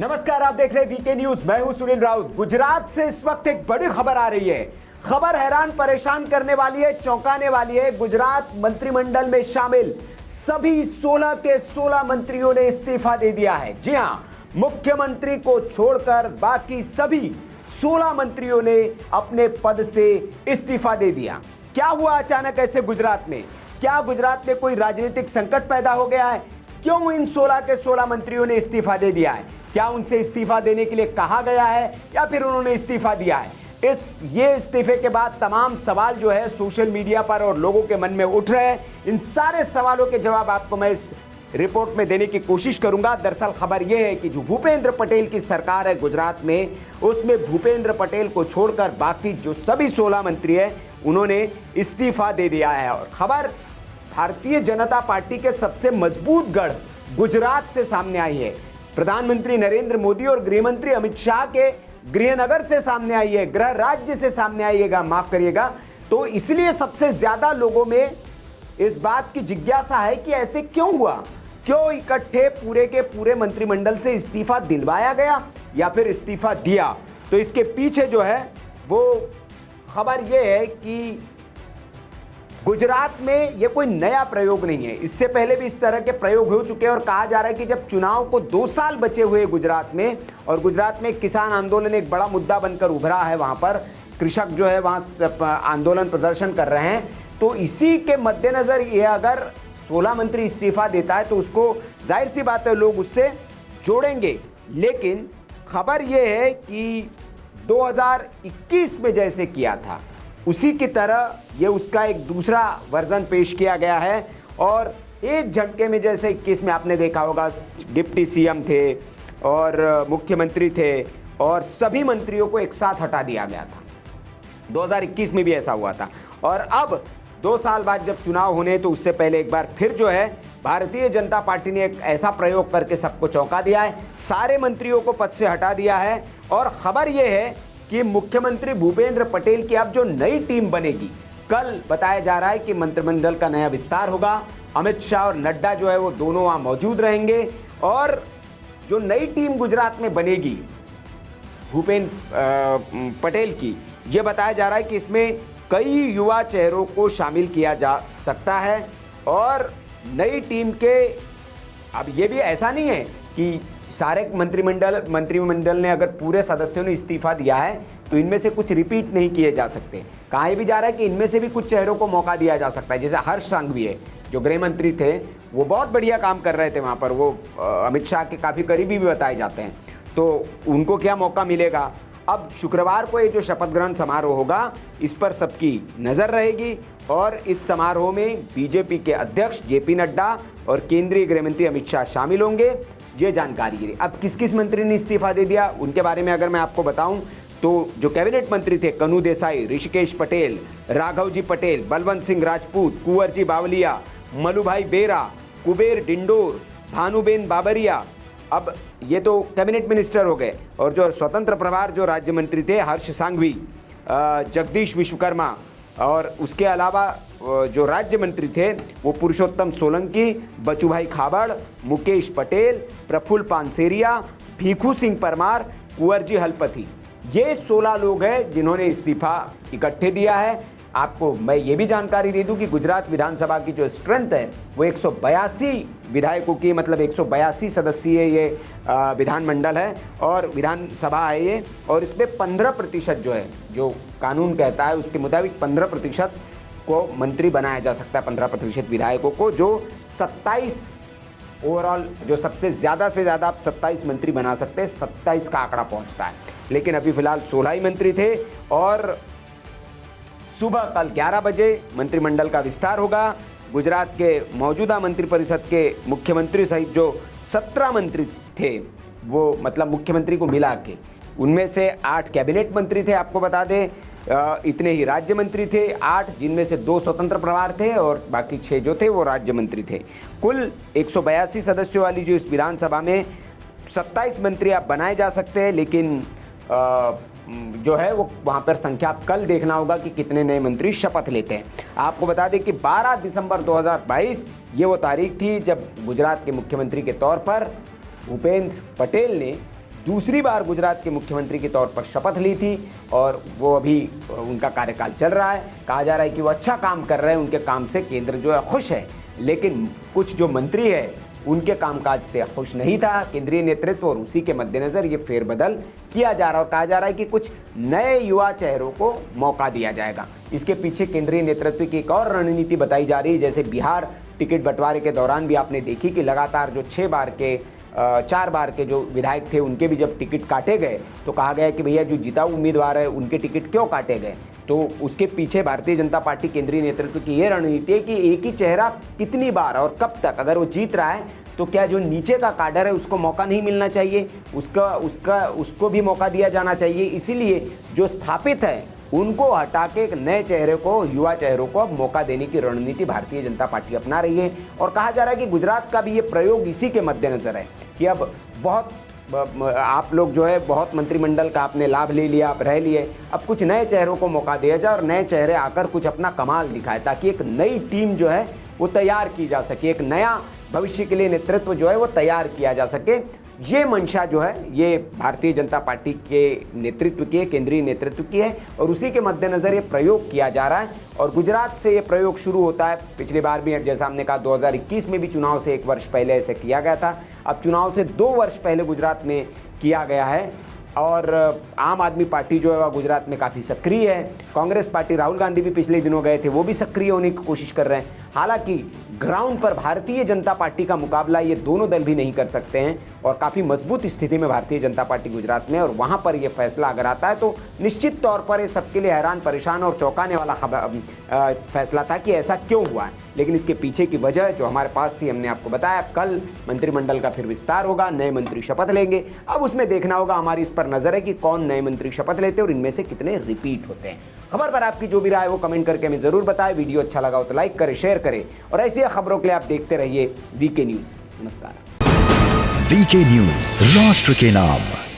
नमस्कार, आप देख रहे हैं वीके न्यूज। मैं हूं सुनील राउत। गुजरात से इस वक्त एक बड़ी खबर आ रही है। खबर हैरान परेशान करने वाली है, चौंकाने वाली है। गुजरात मंत्रिमंडल में शामिल सभी 16 के 16 मंत्रियों ने इस्तीफा दे दिया है। जी हां, मुख्यमंत्री को छोड़कर बाकी सभी 16 मंत्रियों ने अपने पद से इस्तीफा दे दिया। क्या हुआ अचानक ऐसे गुजरात में? क्या गुजरात में कोई राजनीतिक संकट पैदा हो गया है? क्यों इन 16 के 16 मंत्रियों ने इस्तीफा दे दिया है? क्या उनसे इस्तीफा देने के लिए कहा गया है या फिर उन्होंने इस्तीफा दिया है? ये इस्तीफे के बाद तमाम सवाल जो है सोशल मीडिया पर और लोगों के मन में उठ रहे हैं। इन सारे सवालों के जवाब आपको मैं इस रिपोर्ट में देने की कोशिश करूंगा। दरअसल खबर यह है कि जो भूपेंद्र पटेल की सरकार है गुजरात में, उसमें भूपेंद्र पटेल को छोड़कर बाकी जो सभी 16 मंत्री हैं उन्होंने इस्तीफा दे दिया है। और खबर भारतीय जनता पार्टी के सबसे मजबूत गढ़ गुजरात से सामने आई है। प्रधानमंत्री नरेंद्र मोदी और गृहमंत्री अमित शाह के गृहनगर से सामने आई है, गृह राज्य से सामने आइएगा, माफ करिएगा। तो इसलिए सबसे ज्यादा लोगों में इस बात की जिज्ञासा है कि ऐसे क्यों हुआ, क्यों इकट्ठे पूरे के पूरे मंत्रिमंडल से इस्तीफा दिलवाया गया या फिर इस्तीफा दिया। तो इसके पीछे जो है वो खबर ये है कि गुजरात में ये कोई नया प्रयोग नहीं है। इससे पहले भी इस तरह के प्रयोग हो चुके हैं और कहा जा रहा है कि जब चुनाव को 2 साल बचे हुए गुजरात में, और गुजरात में किसान आंदोलन एक बड़ा मुद्दा बनकर उभरा है, वहां पर कृषक जो है वहां आंदोलन प्रदर्शन कर रहे हैं। तो इसी के मद्देनजर ये अगर 16 मंत्री इस्तीफा देता है तो उसको जाहिर सी बात है लोग उससे जोड़ेंगे। लेकिन खबर ये है कि 2021 में जैसे किया था उसी की तरह ये उसका एक दूसरा वर्जन पेश किया गया है। और एक झटके में, जैसे 21 में आपने देखा होगा, डिप्टी सीएम थे और मुख्यमंत्री थे और सभी मंत्रियों को एक साथ हटा दिया गया था। 2021 में भी ऐसा हुआ था। और अब 2 साल बाद जब चुनाव होने, तो उससे पहले एक बार फिर जो है भारतीय जनता पार्टी ने एक ऐसा प्रयोग करके सबको चौंका दिया है, सारे मंत्रियों को पद से हटा दिया है। और खबर यह है कि मुख्यमंत्री भूपेंद्र पटेल की अब जो नई टीम बनेगी, कल बताया जा रहा है कि मंत्रिमंडल का नया विस्तार होगा। अमित शाह और नड्डा जो है वो दोनों वहां मौजूद रहेंगे। और जो नई टीम गुजरात में बनेगी भूपेंद्र पटेल की, ये बताया जा रहा है कि इसमें कई युवा चेहरों को शामिल किया जा सकता है। और नई टीम के, अब ये भी ऐसा नहीं है कि सारे मंत्रिमंडल ने अगर पूरे सदस्यों ने इस्तीफा दिया है तो इनमें से कुछ रिपीट नहीं किए जा सकते। कहा भी जा रहा है कि इनमें से भी कुछ चेहरों को मौका दिया जा सकता है। जैसे हर्ष संघवी है, जो गृह मंत्री थे, वो बहुत बढ़िया काम कर रहे थे वहाँ पर, वो अमित शाह के काफ़ी करीबी भी बताए जाते हैं। तो उनको क्या मौका मिलेगा? अब शुक्रवार को ये जो शपथ ग्रहण समारोह होगा, इस पर सबकी नज़र रहेगी। और इस समारोह में बीजेपी के अध्यक्ष जेपी नड्डा और केंद्रीय गृहमंत्री अमित शाह शामिल होंगे, ये जानकारी गिरी। अब किस किस मंत्री ने इस्तीफा दे दिया उनके बारे में अगर मैं आपको बताऊं तो जो कैबिनेट मंत्री थे, कन्हू देसाई, ऋषिकेश पटेल, राघवजी पटेल, बलवंत सिंह राजपूत, कुंवरजी बावलिया, मलुभाई बेरा, कुबेर डिंडोर, भानुबेन बाबरिया, अब ये तो कैबिनेट मिनिस्टर हो गए। और जो स्वतंत्र प्रभार जो राज्य मंत्री थे, हर्ष सांघवी, जगदीश विश्वकर्मा, और उसके अलावा जो राज्य मंत्री थे वो पुरुषोत्तम सोलंकी, बचूभाई खाबड़, मुकेश पटेल, प्रफुल्ल पानसेरिया, भीखू सिंह परमार, कुंवरजी हलपति। ये 16 लोग हैं जिन्होंने इस्तीफा इकट्ठे दिया है। आपको मैं ये भी जानकारी दे दूं कि गुजरात विधानसभा की जो स्ट्रेंथ है वो 182 विधायकों की, मतलब 182 सदस्यीय ये विधानमंडल है और विधानसभा है ये। और इसमें 15% जो है, जो कानून कहता है उसके मुताबिक 15% को मंत्री बनाया जा सकता है, 15% विधायकों को, जो 27 ओवरऑल, जो सबसे ज़्यादा से ज़्यादा आप 27 मंत्री बना सकते हैं, 27 का आंकड़ा पहुंचता है। लेकिन अभी फिलहाल 16 ही मंत्री थे। और सुबह कल 11 बजे मंत्रिमंडल का विस्तार होगा। गुजरात के मौजूदा मंत्रिपरिषद के मुख्यमंत्री सहित जो 17 मंत्री थे, वो मतलब मुख्यमंत्री को मिला के, उनमें से 8 कैबिनेट मंत्री थे, आपको बता दें। इतने ही राज्य मंत्री थे 8, जिनमें से 2 स्वतंत्र प्रभार थे और बाकी 6 जो थे वो राज्य मंत्री थे। कुल 182 सदस्यों वाली जो इस विधानसभा में 27 मंत्री आप बनाए जा सकते हैं। लेकिन जो है वो वहाँ पर संख्या आप कल देखना होगा कि कितने नए मंत्री शपथ लेते हैं। आपको बता दें कि 12 दिसंबर 2022 ये वो तारीख थी जब गुजरात के मुख्यमंत्री के तौर पर भूपेंद्र पटेल ने दूसरी बार गुजरात के मुख्यमंत्री के तौर पर शपथ ली थी और वो अभी उनका कार्यकाल चल रहा है। कहा जा रहा है कि वो अच्छा काम कर रहे हैं, उनके काम से केंद्र जो है खुश है, लेकिन कुछ जो मंत्री है उनके कामकाज से खुश नहीं था केंद्रीय नेतृत्व, और उसी के मद्देनज़र ये फेरबदल किया जा रहा है और कहा जा रहा है कि कुछ नए युवा चेहरों को मौका दिया जाएगा। इसके पीछे केंद्रीय नेतृत्व की एक और रणनीति बताई जा रही है। जैसे बिहार टिकट बंटवारे के दौरान भी आपने देखी कि लगातार जो 4 बार के जो विधायक थे उनके भी जब टिकट काटे गए तो कहा गया कि भैया जो जीता उम्मीदवार है उनके टिकट क्यों काटे गए। तो उसके पीछे भारतीय जनता पार्टी केंद्रीय नेतृत्व की ये रणनीति है कि एक ही चेहरा कितनी बार और कब तक, अगर वो जीत रहा है तो क्या जो नीचे का काडर है उसको मौका नहीं मिलना चाहिए, उसको भी मौका दिया जाना चाहिए। इसीलिए जो स्थापित है उनको हटा के एक नए चेहरे को, युवा चेहरों को अब मौका देने की रणनीति भारतीय जनता पार्टी अपना रही है। और कहा जा रहा है कि गुजरात का भी ये प्रयोग इसी के मद्देनज़र है कि अब बहुत आप लोग जो है बहुत मंत्रिमंडल का आपने लाभ ले लिया, आप रह लिए, अब कुछ नए चेहरों को मौका दिया जाए और नए चेहरे आकर कुछ अपना कमाल दिखाए, ताकि एक नई टीम जो है वो तैयार की जा सके, एक नया भविष्य के लिए नेतृत्व जो है वो तैयार किया जा सके। ये मंशा जो है ये भारतीय जनता पार्टी के नेतृत्व की है, केंद्रीय नेतृत्व की है, और उसी के मद्देनज़र ये प्रयोग किया जा रहा है। और गुजरात से ये प्रयोग शुरू होता है। पिछली बार भी जैसा हमने कहा 2021 में भी चुनाव से 1 वर्ष पहले ऐसे किया गया था, अब चुनाव से 2 वर्ष पहले गुजरात में किया गया है। और आम आदमी पार्टी जो है वह गुजरात में काफ़ी सक्रिय है। कांग्रेस पार्टी, राहुल गांधी भी पिछले दिनों गए थे, वो भी सक्रिय होने की कोशिश कर रहे हैं। हालांकि ग्राउंड पर भारतीय जनता पार्टी का मुकाबला ये दोनों दल भी नहीं कर सकते हैं और काफ़ी मजबूत स्थिति में भारतीय जनता पार्टी गुजरात में, और वहाँ पर ये फैसला अगर आता है तो निश्चित तौर पर ये सबके लिए हैरान, परेशान और चौंकाने वाला फैसला था कि ऐसा क्यों हुआ है। लेकिन इसके पीछे की वजह जो हमारे पास थी हमने आपको बताया। कल मंत्रिमंडल का फिर विस्तार होगा, नए मंत्री शपथ लेंगे। अब उसमें देखना होगा, हमारी इस पर नजर है कि कौन नए मंत्री शपथ लेते हैं और इनमें से कितने रिपीट होते हैं। खबर पर आपकी जो भी राय है वो कमेंट करके हमें जरूर बताएं। वीडियो अच्छा लगा हो तो लाइक करें, शेयर करें, और ऐसी खबरों के लिए आप देखते रहिए वीके न्यूज। नमस्कार। वीके न्यूज, राष्ट्र के नाम।